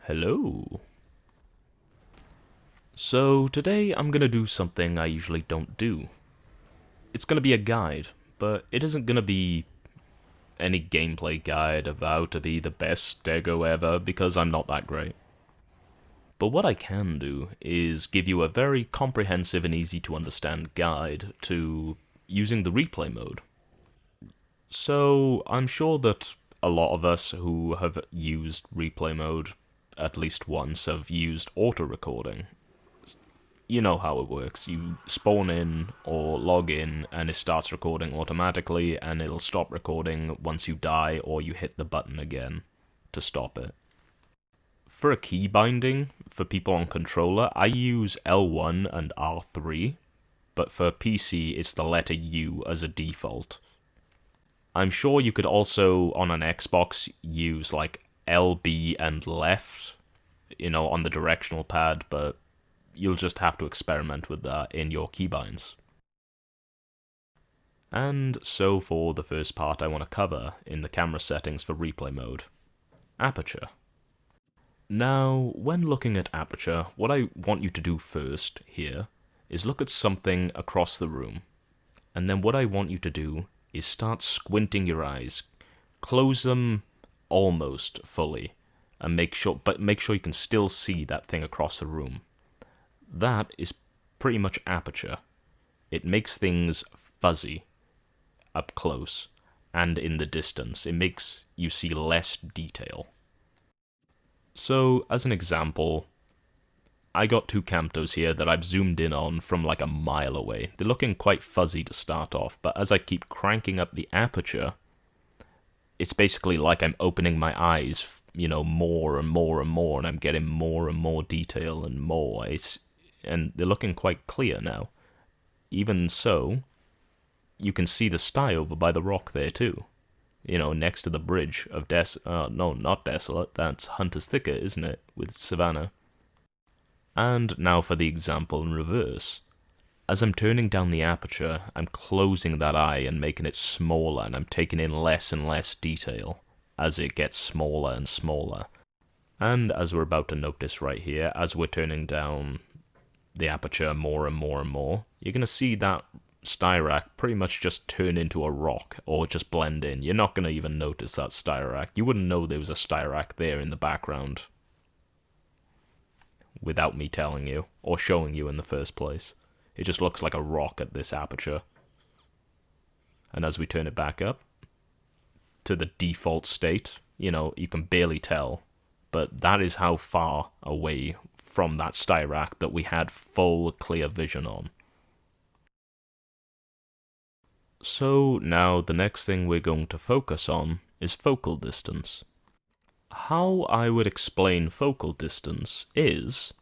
Hello. So today I'm gonna do something I usually don't do. It's gonna be a guide, but it isn't gonna be any gameplay guide of how to be the best Stego ever because I'm not that great. But what I can do is give you a very comprehensive and easy to understand guide to using the replay mode. So I'm sure that a lot of us who have used replay mode at least once have used auto recording. You know how it works. You spawn in or log in and it starts recording automatically and it'll stop recording once you die or you hit the button again to stop it. For a key binding, for people on controller, I use L1 and R3, but for PC it's the letter U as a default. I'm sure you could also, on an Xbox, use like LB and left, on the directional pad, but you'll just have to experiment with that in your keybinds. And so for the first part I want to cover in the camera settings for replay mode. Aperture. Now, when looking at aperture, what I want you to do first here is look at something across the room. And then what I want you to do is start squinting your eyes. Close them almost fully, and make sure you can still see that thing across the room. That is pretty much aperture. It makes things fuzzy up close and in the distance. It makes you see less detail. So, as an example, I got two Camptos here that I've zoomed in on from like a mile away. They're looking quite fuzzy to start off, but as I keep cranking up the aperture, it's basically like I'm opening my eyes, more and more and more, and I'm getting more and more detail and more. And they're looking quite clear now. Even so, you can see the sty over by the rock there too. Next to the bridge of no, not Desolate, that's Hunter's Thicket, isn't it, with Savannah. And now for the example in reverse. As I'm turning down the aperture, I'm closing that eye and making it smaller, and I'm taking in less and less detail as it gets smaller and smaller. And as we're about to notice right here, as we're turning down the aperture more and more and more, you're going to see that Styrac pretty much just turn into a rock, or just blend in. You're not going to even notice that Styrac. You wouldn't know there was a Styrac there in the background without me telling you, or showing you in the first place. It just looks like a rock at this aperture. And as we turn it back up to the default state, you can barely tell, but that is how far away from that Styrac that we had full clear vision on. So now the next thing we're going to focus on is focal distance. How I would explain focal distance is,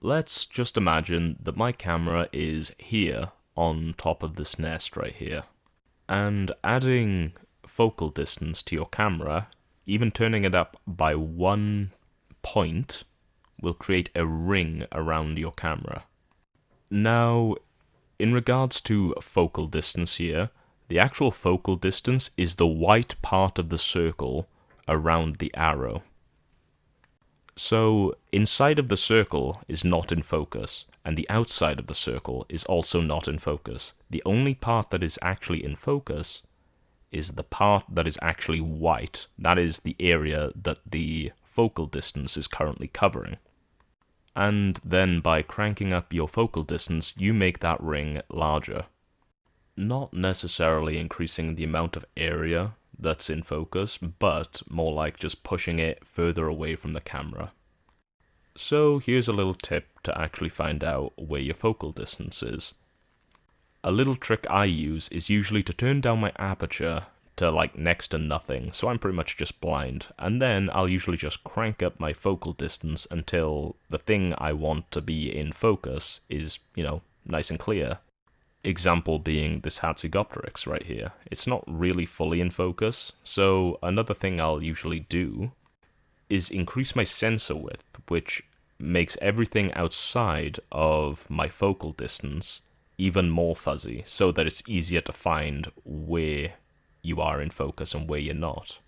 let's just imagine that my camera is here on top of this nest right here. And adding focal distance to your camera, even turning it up by 1 point, will create a ring around your camera. Now, in regards to focal distance here, the actual focal distance is the white part of the circle around the arrow. So, inside of the circle is not in focus, and the outside of the circle is also not in focus. The only part that is actually in focus is the part that is actually white. That is the area that the focal distance is currently covering. And then by cranking up your focal distance, you make that ring larger. Not necessarily increasing the amount of area that's in focus, but more like just pushing it further away from the camera. So here's a little tip to actually find out where your focal distance is. A little trick I use is usually to turn down my aperture to like next to nothing, so I'm pretty much just blind, and then I'll usually just crank up my focal distance until the thing I want to be in focus is, nice and clear. Example being this Hatzegopteryx right here. It's not really fully in focus, so another thing I'll usually do is increase my sensor width, which makes everything outside of my focal distance even more fuzzy, so that it's easier to find where you are in focus and where you're not.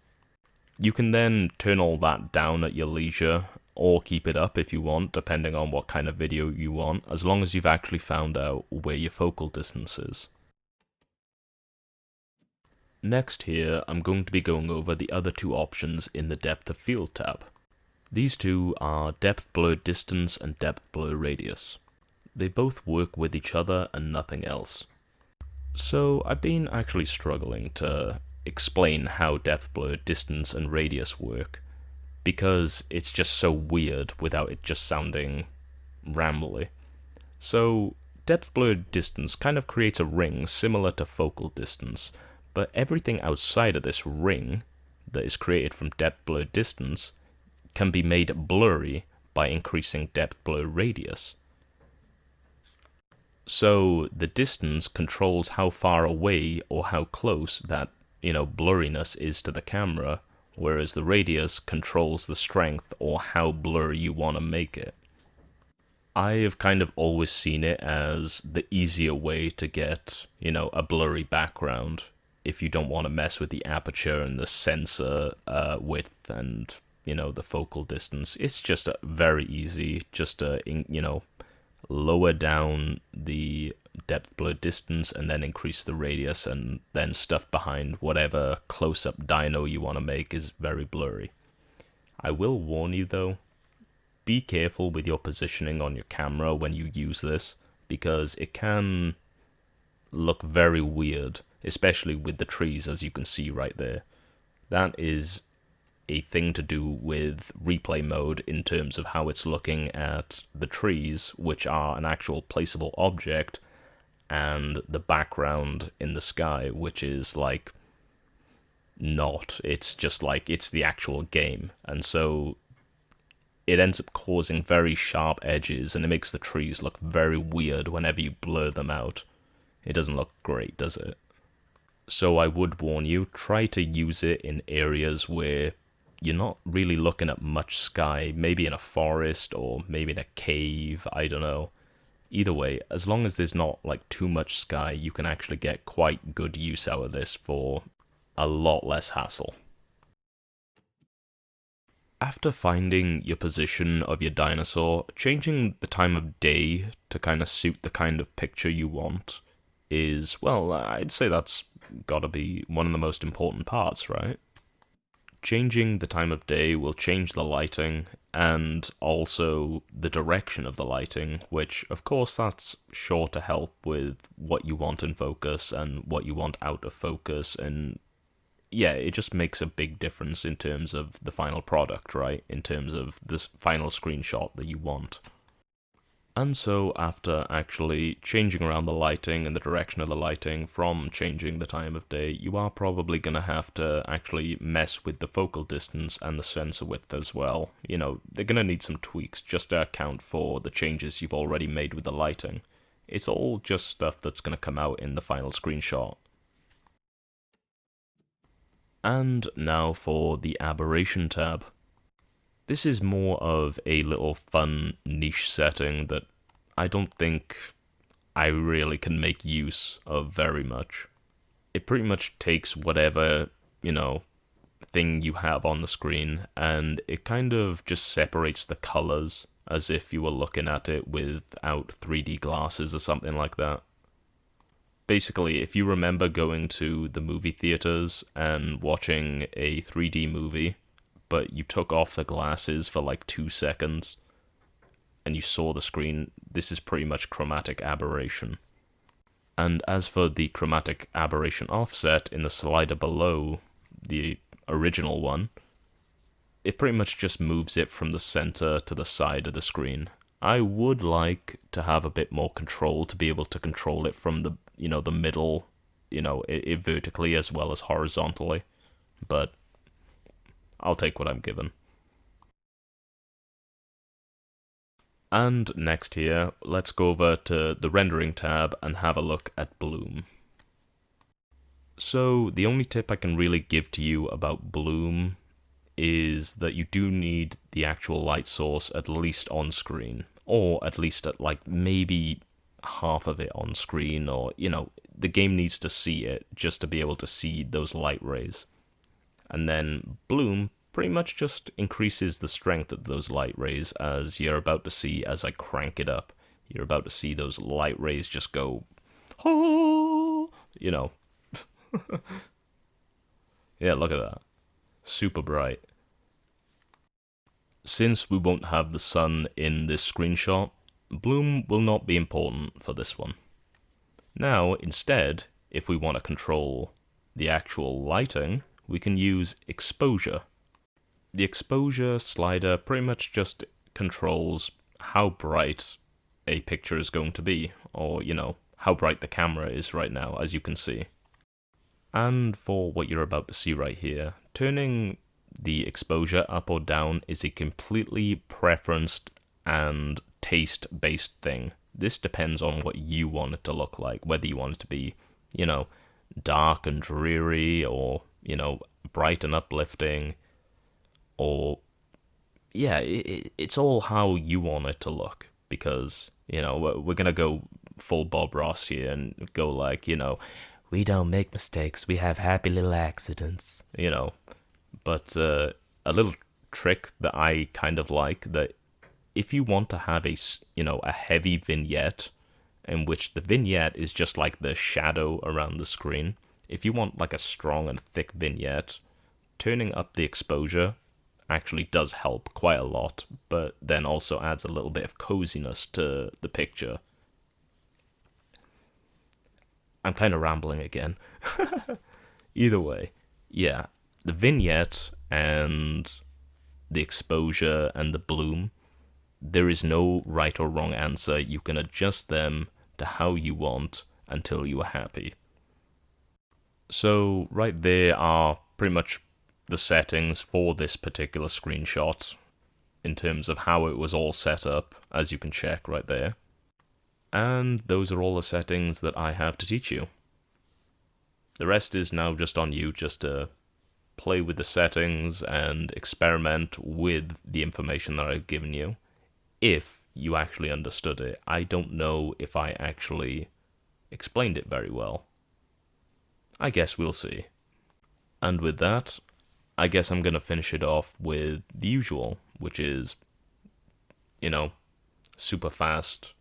You can then turn all that down at your leisure, or keep it up if you want, depending on what kind of video you want, as long as you've actually found out where your focal distance is. Next here, I'm going to be going over the other two options in the depth of field tab. These two are depth blur distance and depth blur radius. They both work with each other and nothing else. So I've been actually struggling to explain how depth blur distance and radius work, because it's just so weird without it just sounding rambly. So depth blur distance kind of creates a ring similar to focal distance, but everything outside of this ring that is created from depth blur distance can be made blurry by increasing depth blur radius. So the distance controls how far away or how close that, blurriness is to the camera, whereas the radius controls the strength or how blurry you want to make it. I have kind of always seen it as the easier way to get, a blurry background if you don't want to mess with the aperture and the sensor width and, the focal distance. It's just very easy just to, lower down the depth blur distance and then increase the radius, and then stuff behind whatever close-up dyno you want to make is very blurry. I will warn you though, be careful with your positioning on your camera when you use this, because it can look very weird, especially with the trees, as you can see right there. That is a thing to do with replay mode in terms of how it's looking at the trees, which are an actual placeable object, and the background in the sky, which is like not. It's just like it's the actual game, and so it ends up causing very sharp edges, and it makes the trees look very weird whenever you blur them out. It doesn't look great, does it? So I would warn you, try to use it in areas where you're not really looking at much sky, maybe in a forest or maybe in a cave, I don't know. Either way, as long as there's not like too much sky, you can actually get quite good use out of this for a lot less hassle. After finding your position of your dinosaur, changing the time of day to kind of suit the kind of picture you want is, well, I'd say that's gotta be one of the most important parts, right? Changing the time of day will change the lighting and also the direction of the lighting, which of course that's sure to help with what you want in focus and what you want out of focus, and yeah, it just makes a big difference in terms of the final product, right? In terms of this final screenshot that you want. And so after actually changing around the lighting and the direction of the lighting from changing the time of day, you are probably going to have to actually mess with the focal distance and the sensor width as well. They're going to need some tweaks just to account for the changes you've already made with the lighting. It's all just stuff that's going to come out in the final screenshot. And now for the aberration tab. This is more of a little fun niche setting that I don't think I really can make use of very much. It pretty much takes whatever, thing you have on the screen, and it kind of just separates the colors as if you were looking at it without 3D glasses or something like that. Basically, if you remember going to the movie theaters and watching a 3D movie, but you took off the glasses for like 2 seconds, and you saw the screen, this is pretty much chromatic aberration. And as for the chromatic aberration offset in the slider below the original one, it pretty much just moves it from the center to the side of the screen. I would like to have a bit more control to be able to control it from the, the middle, it vertically as well as horizontally, but I'll take what I'm given. And next here, let's go over to the rendering tab and have a look at bloom. So the only tip I can really give to you about bloom is that you do need the actual light source at least on screen, or at least at like maybe half of it on screen, or the game needs to see it just to be able to see those light rays. And then bloom pretty much just increases the strength of those light rays, as you're about to see as I crank it up. You're about to see those light rays just go, oh, you know. Yeah, look at that. Super bright. Since we won't have the sun in this screenshot, bloom will not be important for this one. Now, instead, if we want to control the actual lighting, we can use exposure. The exposure slider pretty much just controls how bright a picture is going to be, or, you know, how bright the camera is right now, as you can see. And for what you're about to see right here, turning the exposure up or down is a completely preferenced and taste-based thing. This depends on what you want it to look like, whether you want it to be, you know, dark and dreary, or, you know, bright and uplifting, or, yeah, it's all how you want it to look, because, you know, we're gonna go full Bob Ross here and go like, you know, we don't make mistakes, we have happy little accidents, you know. But a little trick that I kind of like, that if you want to have a, you know, a heavy vignette, in which the vignette is just like the shadow around the screen, if you want like a strong and thick vignette, turning up the exposure actually does help quite a lot, but then also adds a little bit of coziness to the picture. I'm kind of rambling again. Either way, yeah, the vignette and the exposure and the bloom, there is no right or wrong answer. You can adjust them to how you want until you are happy. So right there are pretty much the settings for this particular screenshot in terms of how it was all set up, as you can check right there. And those are all the settings that I have to teach you. The rest is now just on you, just to play with the settings and experiment with the information that I've given you, if you actually understood it. I don't know if I actually explained it very well. I guess we'll see. And with that, I guess I'm going to finish it off with the usual, which is, you know, super fast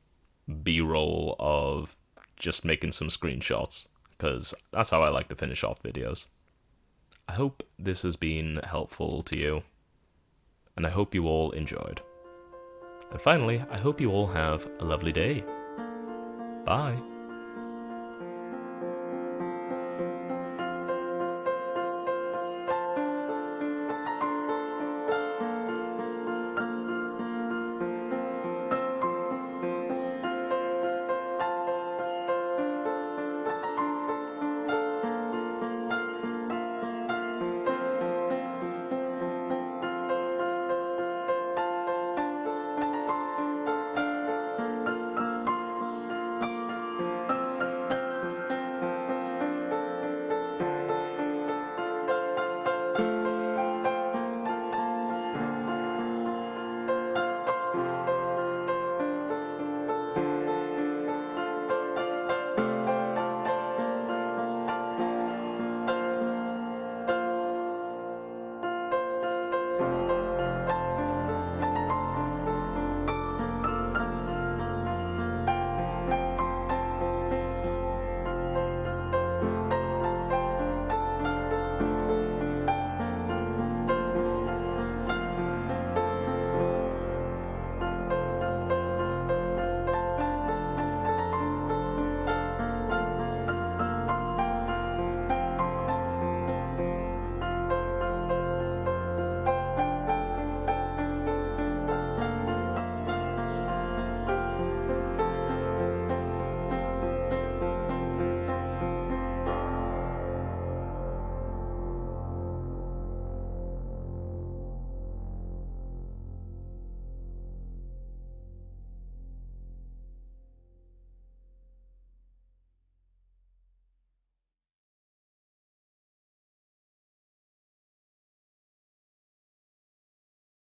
B-roll of just making some screenshots, because that's how I like to finish off videos. I hope this has been helpful to you, and I hope you all enjoyed. And finally, I hope you all have a lovely day. Bye.